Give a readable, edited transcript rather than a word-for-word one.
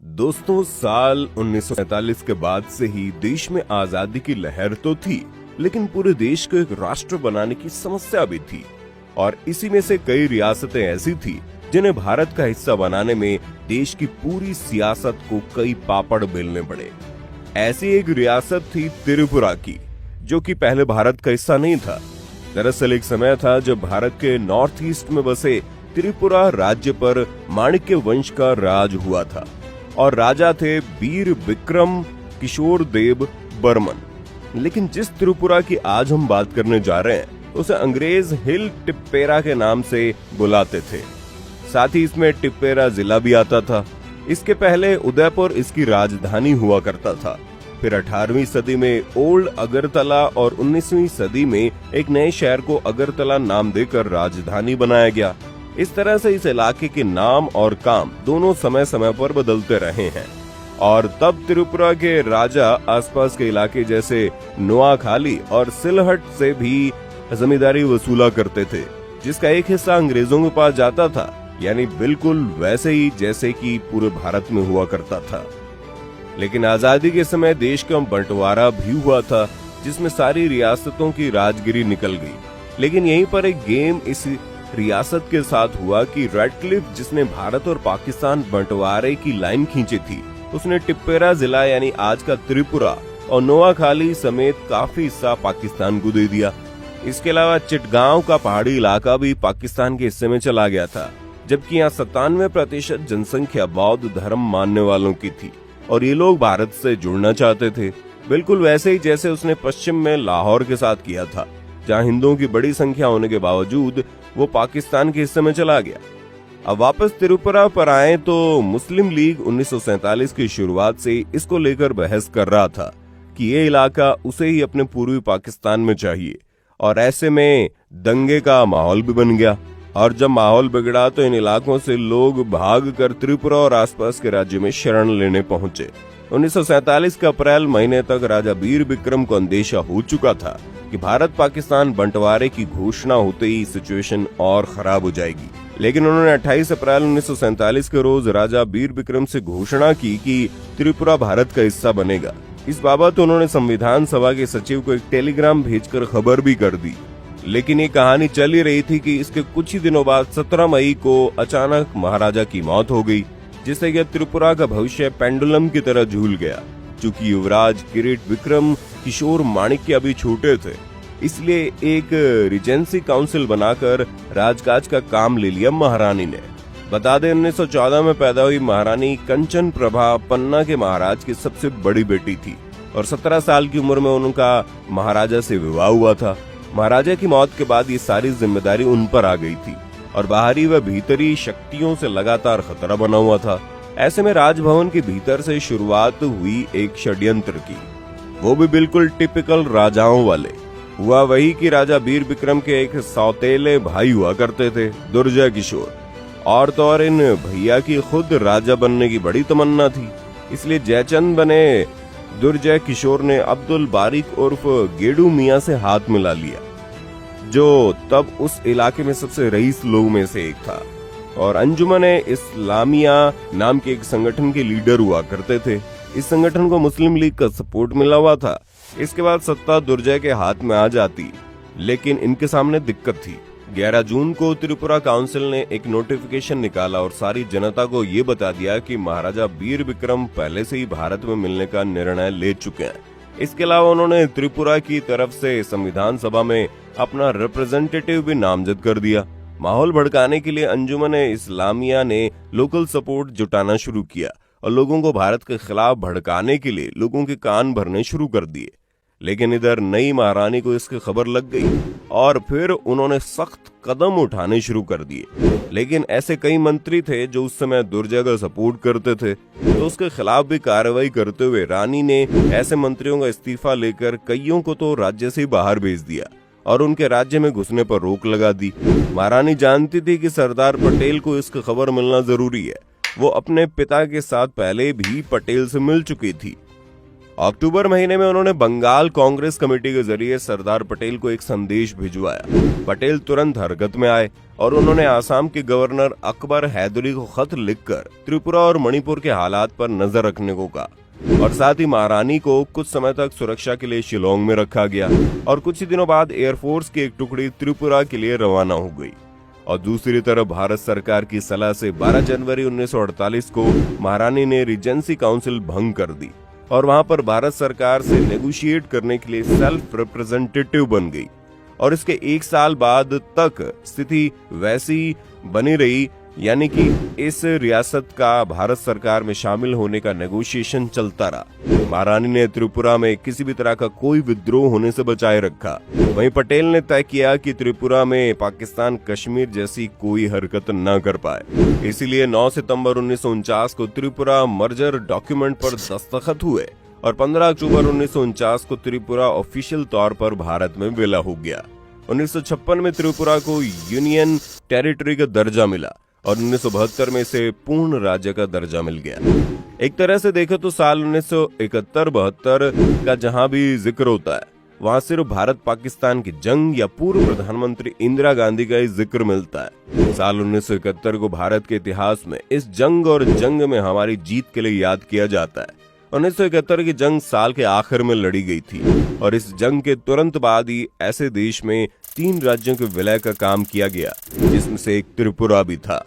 दोस्तों, साल 1947 के बाद से ही देश में आजादी की लहर तो थी, लेकिन पूरे देश को एक राष्ट्र बनाने की समस्या भी थी। और इसी में से कई रियासतें ऐसी थी जिन्हें भारत का हिस्सा बनाने में देश की पूरी सियासत को कई पापड़ बेलने पड़े। ऐसी एक रियासत थी त्रिपुरा की, जो कि पहले भारत का हिस्सा नहीं था। दरअसल एक समय था जब भारत के नॉर्थ ईस्ट में बसे त्रिपुरा राज्य पर माणिक्य वंश का राज हुआ था और राजा थे वीर विक्रम किशोर देव बर्मन। लेकिन जिस त्रिपुरा की आज हम बात करने जा रहे हैं उसे अंग्रेज हिल टिप्पेरा के नाम से बुलाते थे। साथ ही इसमें टिप्पेरा जिला भी आता था। इसके पहले उदयपुर इसकी राजधानी हुआ करता था। फिर 18वीं सदी में ओल्ड अगरतला और 19वीं सदी में एक नए शहर को अगरतला नाम देकर राजधानी बनाया गया। इस तरह से इस इलाके के नाम और काम दोनों समय समय पर बदलते रहे हैं। और तब त्रिपुरा के राजा आसपास के इलाके जैसे नोआखाली और सिलहट से भी जमींदारी वसूला करते थे, जिसका एक हिस्सा अंग्रेजों के पास जाता था, यानी बिल्कुल वैसे ही जैसे कि पूरे भारत में हुआ करता था। लेकिन आजादी के समय देश का बंटवारा भी हुआ था, जिसमें सारी रियासतों की राजगिरी निकल गई। लेकिन यहीं पर एक गेम इस रियासत के साथ हुआ कि रेडक्लिफ, जिसने भारत और पाकिस्तान बंटवारे की लाइन खींची थी, उसने टिप्पेरा जिला यानी आज का त्रिपुरा और नोआखाली समेत काफी हिस्सा पाकिस्तान को दे दिया। इसके अलावा चिटगांव का पहाड़ी इलाका भी पाकिस्तान के हिस्से में चला गया था, जबकि यहाँ 97% जनसंख्या बौद्ध धर्म मानने वालों की थी और ये लोग भारत से जुड़ना चाहते थे, बिल्कुल वैसे ही जैसे उसने पश्चिम में लाहौर के साथ किया था, जहाँ हिंदुओं की बड़ी संख्या होने के बावजूद वो पाकिस्तान के हिस्से में चला गया। अब वापस त्रिपुरा पर आए तो मुस्लिम लीग 1947 की शुरुआत से इसको लेकर बहस कर रहा था कि ये इलाका उसे ही अपने पूर्वी पाकिस्तान में चाहिए, और ऐसे में दंगे का माहौल भी बन गया। और जब माहौल बिगड़ा तो इन इलाकों से लोग भागकर त्रिपुरा और आसपास के राज्य में शरण लेने पहुंचे। 1947 के अप्रैल महीने तक राजा वीर विक्रम को अंदेशा हो चुका था कि भारत पाकिस्तान बंटवारे की घोषणा होते ही सिचुएशन और खराब हो जाएगी। लेकिन उन्होंने 28 अप्रैल 1947 के रोज राजा वीर विक्रम से घोषणा की कि त्रिपुरा भारत का हिस्सा बनेगा। इस बाबत उन्होंने संविधान सभा के सचिव को एक टेलीग्राम भेजकर खबर भी कर दी। लेकिन ये कहानी चल ही रही थी कि इसके कुछ ही दिनों बाद 17 मई को अचानक महाराजा की मौत हो गई, जिससे कि त्रिपुरा का भविष्य पेंडुलम की तरह झूल गया। चूंकि युवराज किरीट विक्रम किशोर माणिक्य अभी छोटे थे, इसलिए एक रिजेंसी काउंसिल बनाकर राजकाज का काम ले लिया महारानी ने। बता दें, 1914 में पैदा हुई महारानी कंचन प्रभा पन्ना के महाराज की सबसे बड़ी बेटी थी और 17 साल की उम्र में उनका महाराजा से विवाह हुआ था। महाराजा की मौत के बाद ये सारी जिम्मेदारी उन पर आ गई थी और बाहरी व भीतरी शक्तियों से लगातार खतरा बना हुआ था। ऐसे में राजभवन के भीतर से शुरुआत हुई एक षड्यंत्र की, वो भी बिल्कुल टिपिकल राजाओं वाले। हुआ वही कि राजा वीर विक्रम के एक सौतेले भाई हुआ करते थे, दुर्जय किशोर, और तो और इन भैया की खुद राजा बनने की बड़ी तमन्ना थी। इसलिए जयचंद बने दुर्जय किशोर ने अब्दुल बारिक उर्फ गेडू मियां से हाथ मिला लिया, जो तब उस इलाके में सबसे रईस लोगों में से एक था और अंजुमन इस्लामिया नाम के एक संगठन के लीडर हुआ करते थे। इस संगठन को मुस्लिम लीग का सपोर्ट मिला हुआ था। इसके बाद सत्ता दुर्जय के हाथ में आ जाती, लेकिन इनके सामने दिक्कत थी। 11 जून को त्रिपुरा काउंसिल ने एक नोटिफिकेशन निकाला और सारी जनता को ये बता दिया कि महाराजा वीर विक्रम पहले से ही भारत में मिलने का निर्णय ले चुके हैं। इसके अलावा उन्होंने त्रिपुरा की तरफ से संविधान सभा में अपना रिप्रेजेंटेटिव भी नामजद कर दिया। माहौल भड़काने के लिए अंजुमन इस्लामिया ने लोकल सपोर्ट जुटाना शुरू किया और लोगों को भारत के खिलाफ भड़काने के लिए लोगों के कान भरने शुरू कर दिए। लेकिन इधर नई महारानी को इसकी खबर लग गई और फिर उन्होंने सख्त कदम उठाने शुरू कर दिए। लेकिन ऐसे कई मंत्री थे जो उस समय दुर्जय का सपोर्ट करते थे, तो उसके खिलाफ भी कार्रवाई करते हुए रानी ने ऐसे मंत्रियों का इस्तीफा लेकर कईयों को तो राज्य से बाहर भेज दिया और उनके राज्य में घुसने पर रोक लगा दी। महारानी जानती थी कि सरदार पटेल को इसकी खबर मिलना जरूरी है। वो अपने पिता के साथ पहले भी पटेल से मिल चुकी थी। अक्टूबर महीने में उन्होंने बंगाल कांग्रेस कमेटी के जरिए सरदार पटेल को एक संदेश भिजवाया। पटेल तुरंत हरकत में आए और उन्होंने आसाम के गवर्नर अकबर हैदरी को खत लिखकर त्रिपुरा और मणिपुर के हालात पर नजर रखने को कहा और साथ ही महारानी को कुछ समय तक सुरक्षा के लिए शिलोंग में रखा गया और कुछ ही दिनों बाद एयरफोर्स की एक टुकड़ी त्रिपुरा के लिए रवाना हो गई। और दूसरी तरफ भारत सरकार की सलाह से 12 जनवरी 1948 को महारानी ने रीजेंसी काउंसिल भंग कर दी और वहां पर भारत सरकार से नेगोशिएट करने के लिए सेल्फ रिप्रेजेंटेटिव बन गई और इसके एक साल बाद तक स्थिति वैसी बनी रही, यानी कि इस रियासत का भारत सरकार में शामिल होने का नेगोशिएशन चलता रहा। महारानी ने त्रिपुरा में किसी भी तरह का कोई विद्रोह होने से बचाए रखा। वहीं पटेल ने तय किया कि त्रिपुरा में पाकिस्तान कश्मीर जैसी कोई हरकत न कर पाए। इसीलिए 9 सितंबर 1949 को त्रिपुरा मर्जर डॉक्यूमेंट पर दस्तखत हुए और 15 अक्टूबर 1949 को त्रिपुरा ऑफिशियल तौर पर भारत में विलय हो गया। 1956 में त्रिपुरा को यूनियन टेरिटरी का दर्जा मिला और 1972 में इसे पूर्ण राज्य का दर्जा मिल गया। एक तरह से देखें तो साल 1971-72 का जहां भी जिक्र होता है वहां सिर्फ भारत पाकिस्तान की जंग या पूर्व प्रधानमंत्री इंदिरा गांधी का ही जिक्र मिलता है। साल 1971 को भारत के इतिहास में इस जंग और जंग में हमारी जीत के लिए याद किया जाता है। 1971 की जंग साल के आखिर में लड़ी गई थी और इस जंग के तुरंत बाद ही ऐसे देश में 3 राज्यों के विलय का काम किया गया जिसमें से एक त्रिपुरा भी था।